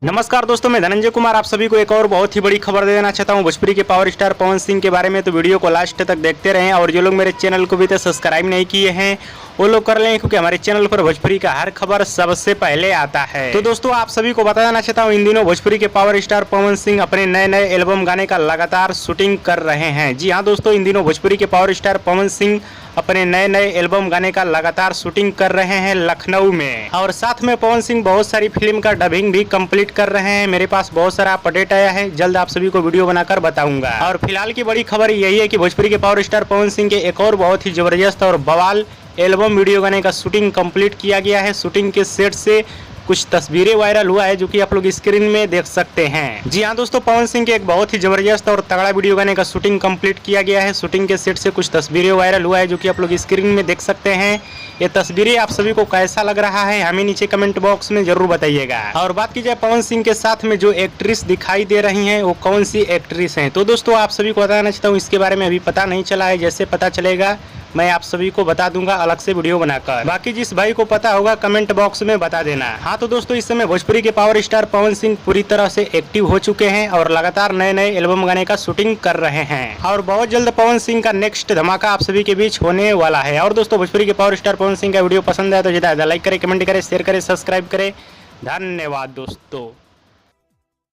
नमस्कार दोस्तों, मैं धनंजय कुमार आप सभी को एक और बहुत ही बड़ी खबर दे देना चाहता हूं भोजपुरी के पावर स्टार पवन सिंह के बारे में। तो वीडियो को लास्ट तक देखते रहें और जो लोग मेरे चैनल को भी तक सब्सक्राइब नहीं किए हैं वो लोग कर लें, क्योंकि हमारे चैनल पर भोजपुरी का हर खबर सबसे पहले आता है। तो दोस्तों आप सभी को बता देना चाहता हूँ, इन दिनों भोजपुरी के पावर स्टार पवन सिंह अपने नए नए एल्बम गाने का लगातार शूटिंग कर रहे हैं। जी हाँ दोस्तों, इन दिनों भोजपुरी के पावर स्टार पवन सिंह अपने नए नए एल्बम गाने का लगातार शूटिंग कर रहे हैं लखनऊ में। और साथ में पवन सिंह बहुत सारी फिल्म का डबिंग भी कंप्लीट कर रहे हैं। मेरे पास बहुत सारा अपडेट आया है, जल्द आप सभी को वीडियो बनाकर बताऊंगा। और फिलहाल की बड़ी खबर यही है कि भोजपुरी के पावर स्टार पवन सिंह के एक और बहुत ही जबरदस्त और बवाल एल्बम वीडियो गाने का शूटिंग कंप्लीट किया गया है। शूटिंग के सेट से कुछ तस्वीरें वायरल हुआ है, जो कि आप लोग स्क्रीन में देख सकते हैं। जी हाँ दोस्तों, पवन सिंह के एक बहुत ही जबरदस्त और तगड़ा वीडियो गाने का शूटिंग कंप्लीट किया गया है। शूटिंग के सेट से कुछ तस्वीरें वायरल हुआ है, जो कि आप लोग स्क्रीन में देख सकते हैं। ये तस्वीरें आप सभी को कैसा लग रहा है हमें नीचे कमेंट बॉक्स में जरूर बताइएगा। और बात की जाए पवन सिंह के साथ में जो एक्ट्रेस दिखाई दे रही हैं वो कौन सी एक्ट्रेस हैं, तो दोस्तों आप सभी को बताना चाहता हूँ, इसके बारे में अभी पता नहीं चला है। जैसे पता चलेगा मैं आप सभी को बता दूंगा अलग से वीडियो बनाकर। बाकी जिस भाई को पता होगा कमेंट बॉक्स में बता देना। हाँ तो दोस्तों, इस समय भोजपुरी के पावर स्टार पवन सिंह पूरी तरह से एक्टिव हो चुके हैं और लगातार नए नए एल्बम गाने का शूटिंग कर रहे हैं। और बहुत जल्द पवन सिंह का नेक्स्ट धमाका आप सभी के बीच होने वाला है। और दोस्तों, भोजपुरी के पावर स्टार पवन सिंह का वीडियो पसंद आया तो ज्यादा लाइक करें, कमेंट करें, शेयर करें, सब्सक्राइब करें। धन्यवाद दोस्तों।